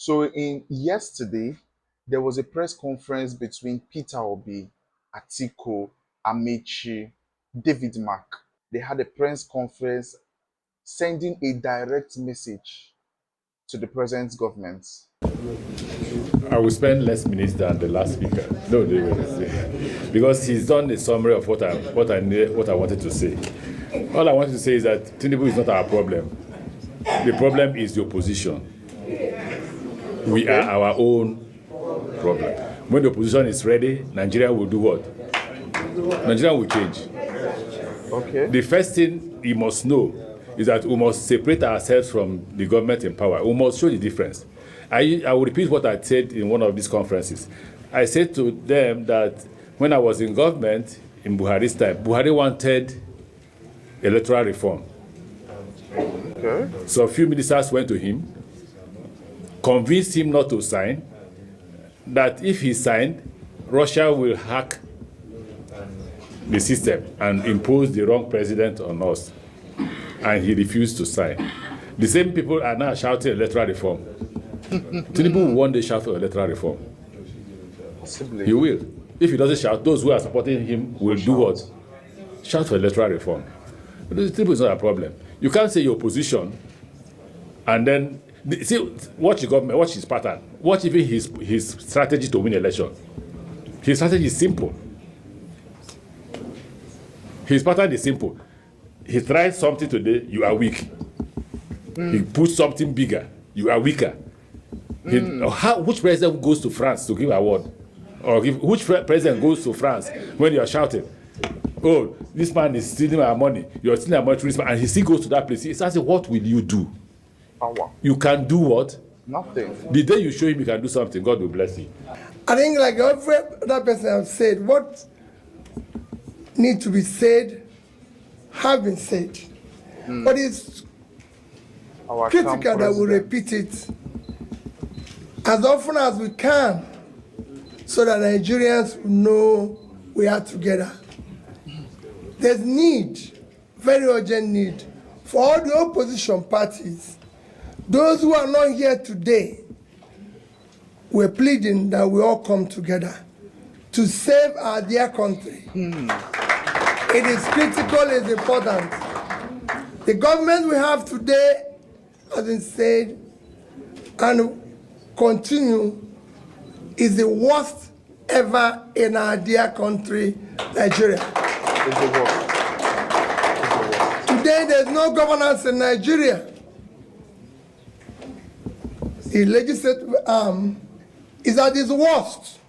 So in yesterday, there was a press conference between Peter Obi, Atiku, Amaechi, David Mark. They had a press conference sending a direct message to the present government. I will spend less minutes than the last speaker. No, because he's done a summary of what I wanted to say. All I wanted to say is that Tinubu is not our problem. The problem is the opposition. We are our own problem. When the opposition is ready, Nigeria will do what? Nigeria will change. Okay. The first thing you must know is that we must separate ourselves from the government in power. We must show the difference. I will repeat what I said in one of these conferences. I said to them that when I was in government in Buhari's time, Buhari wanted electoral reform. Okay. So a few ministers went to him, convinced him not to sign, that if he signed, Russia will hack the system and impose the wrong president on us. And he refused to sign. The same people are now shouting electoral reform. Tinubu will one day shout for electoral reform. Possibly. He will. If he doesn't shout, those who are supporting him will do what? Shout for electoral reform. But Tinubu is not a problem. You can't say your position and then see, watch the government, watch his pattern, watch even his strategy to win election. His strategy is simple. His pattern is simple. He tries something today, you are weak. He puts something bigger, you are weaker. Which president goes to France to give award? Or which president goes to France when you are shouting, oh, this man is stealing our money, you're stealing our money, and he still goes to that place. He's asking, what will you do? Power. You can do what? Nothing. The day you show him you can do something, God will bless you. I think like every other person has said, what needs to be said have been said. But it's Our critical that we president. repeat it as often as we can so that Nigerians know we are together. There's need, very urgent need, for all the opposition parties. Those who are not here today, we're pleading that we all come together to save our dear country. It is critical, it's important. The government we have today, as been said, and continue, is the worst ever in our dear country, Nigeria. It's the worst. Today, there's no governance in Nigeria. The legislative arm is at its worst.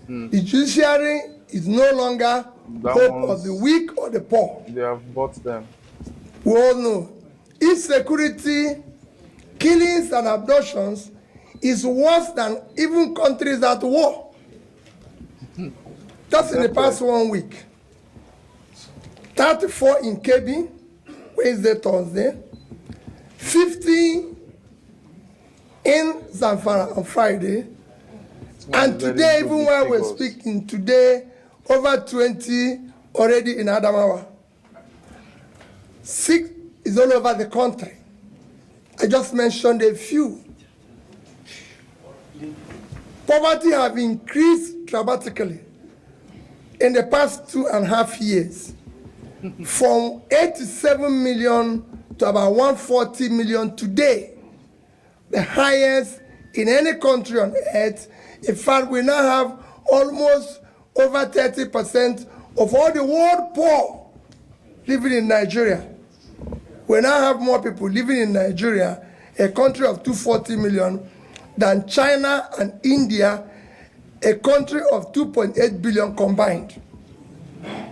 The judiciary is no longer hope of the weak or the poor. They have bought them. We all know insecurity, killings and abductions is worse than even countries at war. Just in the past 1 week, 34 in Kebbi, Wednesday, Thursday, 50 in Zamfara on Friday, and today, even while we're speaking, today, over 20 already in Adamawa. 6 is all over the country. I just mentioned a few. Poverty have increased dramatically in the past 2.5 years, from 87 million to about 140 million today, the highest in any country on earth. In fact, we now have almost over 30% of all the world poor living in Nigeria. We now have more people living in Nigeria, a country of 240 million, than China and India, a country of 2.8 billion combined.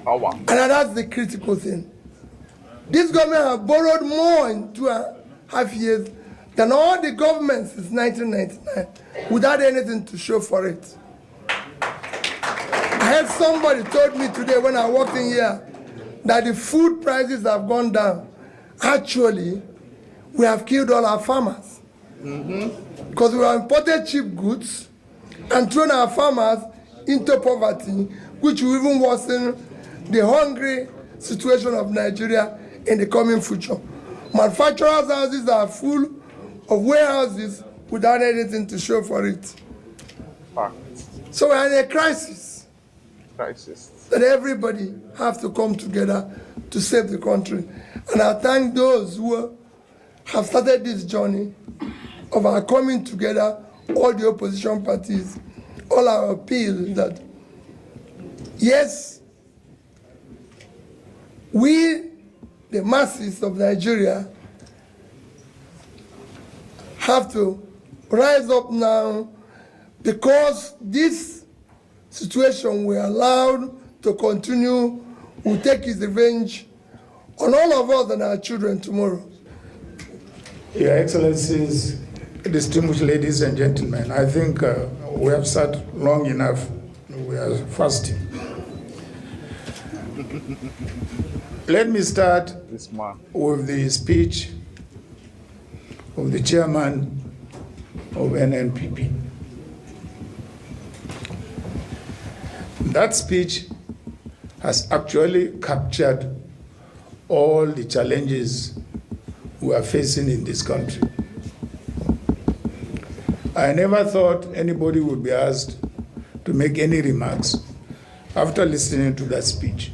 Power. And that's the critical thing. This government has borrowed more in 2.5 years than all the governments since 1999 without anything to show for it. I heard somebody told me today when I walked in here that the food prices have gone down. Actually, we have killed all our farmers. Because we have imported cheap goods and thrown our farmers into poverty, which will even worsen the hungry situation of Nigeria in the coming future. Manufacturers' houses are full of warehouses without anything to show for it. Fact. So we're in a crisis Crisis. that everybody have to come together to save the country. And I thank those who have started this journey of our coming together, all the opposition parties, all our appeal that, yes, we, the masses of Nigeria, have to rise up now, because this situation we are allowed to continue will take its revenge on all of us and our children tomorrow. Your Excellencies, distinguished ladies and gentlemen, I think we have sat long enough. We are fasting. Let me start This man. with the speech of the chairman of NNPP. That speech has actually captured all the challenges we are facing in this country. I never thought anybody would be asked to make any remarks after listening to that speech.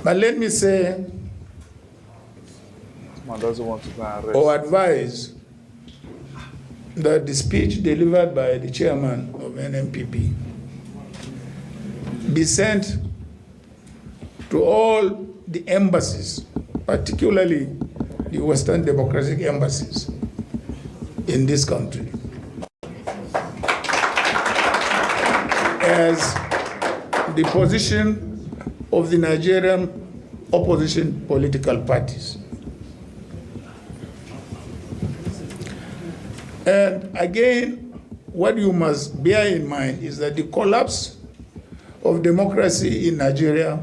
But let me say, This man doesn't want to go and rest. or advise, that the speech delivered by the chairman of NNPP be sent to all the embassies, particularly the Western democratic embassies in this country, as the position of the Nigerian opposition political parties. And again, what you must bear in mind is that the collapse of democracy in Nigeria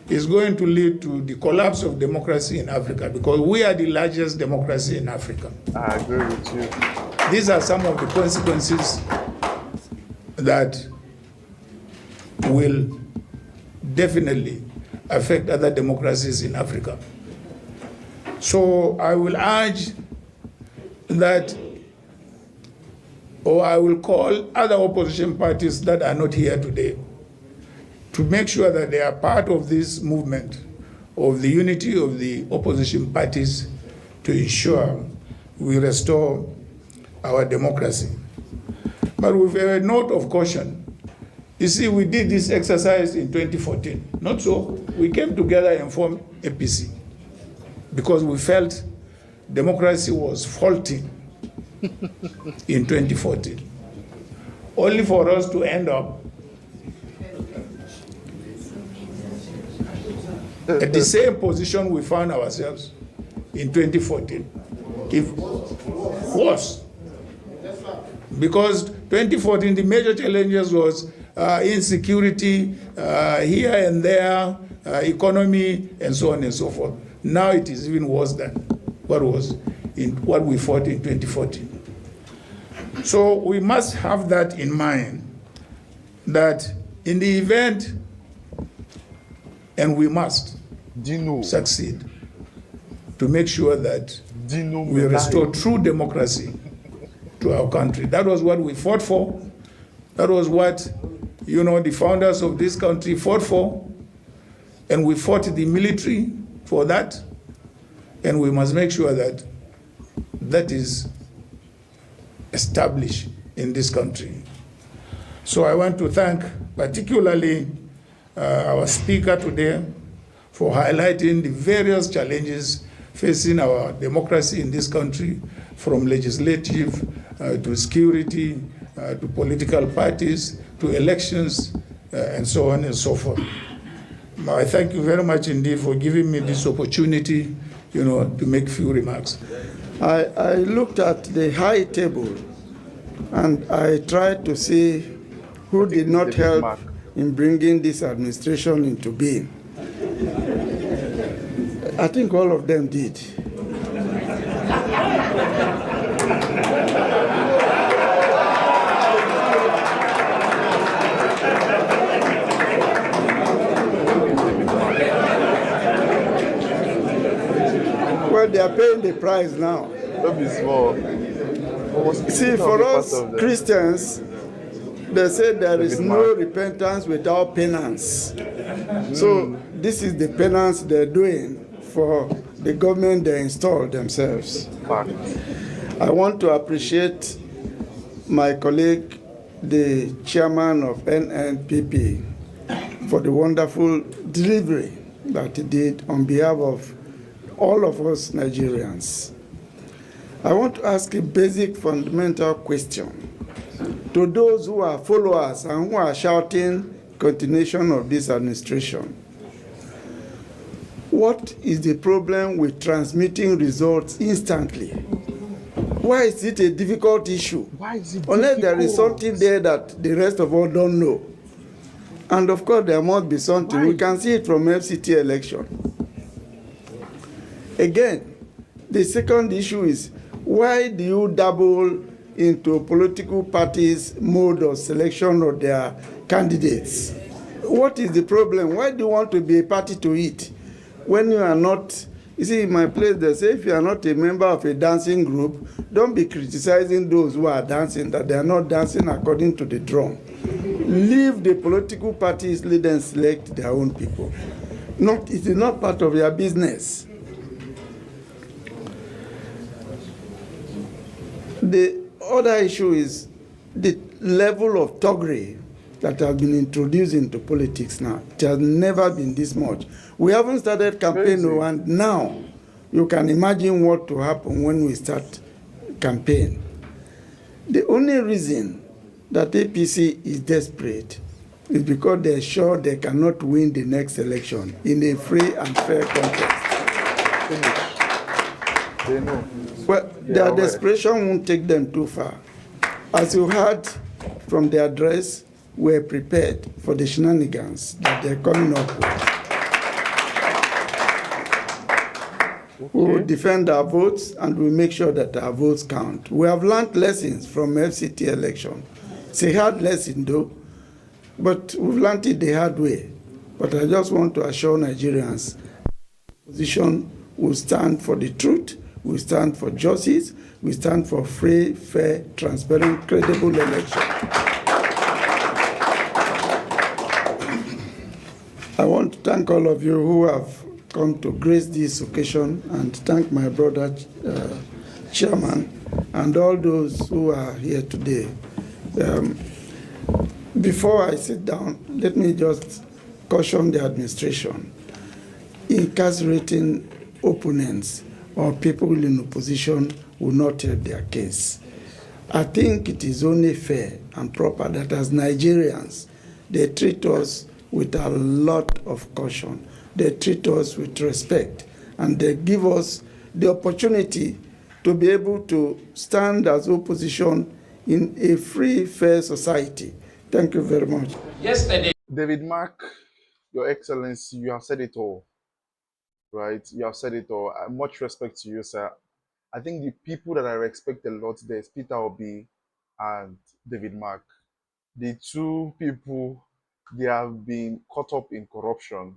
is going to lead to the collapse of democracy in Africa, because we are the largest democracy in Africa. I agree with you. These are some of the consequences that will definitely affect other democracies in Africa. So I will urge that, or I will call other opposition parties that are not here today to make sure that they are part of this movement of the unity of the opposition parties to ensure we restore our democracy. But with a note of caution, you see, we did this exercise in 2014. Not so. We came together and formed APC because we felt democracy was faulty in 2014. Only for us to end up at the same position we found ourselves in 2014, if worse. Because 2014, the major challenges was insecurity here and there, economy, and so on and so forth. Now it is even worse than what we fought in 2014. So we must have that in mind, that in the event, and we must succeed to make sure that we restore true democracy to our country. That was what we fought for. That was what, the founders of this country fought for. And we fought the military for that. And we must make sure that that is established in this country. So I want to thank particularly our speaker today for highlighting the various challenges facing our democracy in this country, from legislative to security to political parties to elections and so on and so forth. I thank you very much indeed for giving me this opportunity, to make few remarks. I looked at the high table and I tried to see who did not help in bringing this administration into being. I think all of them did. Well, they are paying the price now. Don't be small. See, for us Christians, they say there is no repentance without penance. So this is the penance they're doing for the government they installed themselves. I want to appreciate my colleague, the chairman of NNPP, for the wonderful delivery that he did on behalf of all of us Nigerians. I want to ask a basic fundamental question to those who are followers and who are shouting continuation of this administration. What is the problem with transmitting results instantly? Why is it a difficult issue? Why is it Unless difficult? there is something there that the rest of us don't know. And of course, there must be something. Why? We can see it from FCT election. Again, the second issue is, why do you dabble into political parties' mode of selection of their candidates? What is the problem? Why do you want to be a party to it when you are not? You see, in my place, they say if you are not a member of a dancing group, don't be criticizing those who are dancing, that they are not dancing according to the drum. Leave the political parties, let them select their own people. It is not part of your business. The other issue is the level of thuggery that has been introduced into politics now. It has never been this much. We haven't started campaign, and now you can imagine what will happen when we start campaign. The only reason that APC is desperate is because they're sure they cannot win the next election in a free and fair contest. They know. Well, their desperation won't take them too far. As you heard from the address, we're prepared for the shenanigans that they're coming up with. Okay. We will defend our votes and we'll make sure that our votes count. We have learned lessons from FCT election. It's a hard lesson though, but we've learned it the hard way. But I just want to assure Nigerians, position will stand for the truth, we stand for justice, we stand for free, fair, transparent, credible election. I want to thank all of you who have come to grace this occasion and thank my brother chairman and all those who are here today. Before I sit down, let me just caution the administration. Incarcerating opponents or people in opposition will not help their case. I think it is only fair and proper that as Nigerians, they treat us with a lot of caution. They treat us with respect, and they give us the opportunity to be able to stand as opposition in a free, fair society. Thank you very much. Yesterday, David Mark, Your Excellency, you have said it all, right? You have said it all. Much respect to you, sir. I think the people that I respect a lot there is Peter Obi and David Mark. The two people, they have been caught up in corruption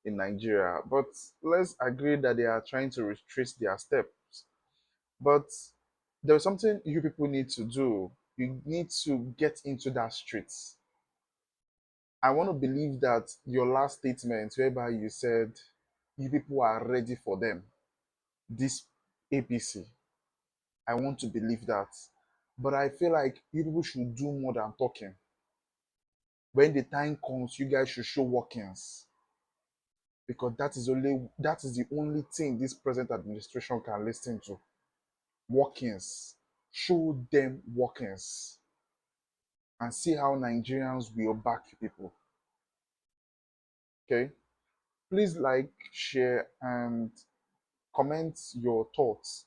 in Nigeria. But let's agree that they are trying to retrace their steps. But there's something you people need to do. You need to get into that streets. I want to believe that your last statement, whereby you said you people are ready for them, this APC, I want to believe that. But I feel like you people should do more than talking. When the time comes, you guys should show workings. Because that is the only thing this present administration can listen to. Workings. Show them workings. And see how Nigerians will back you people. Okay? Please like, share, and comment your thoughts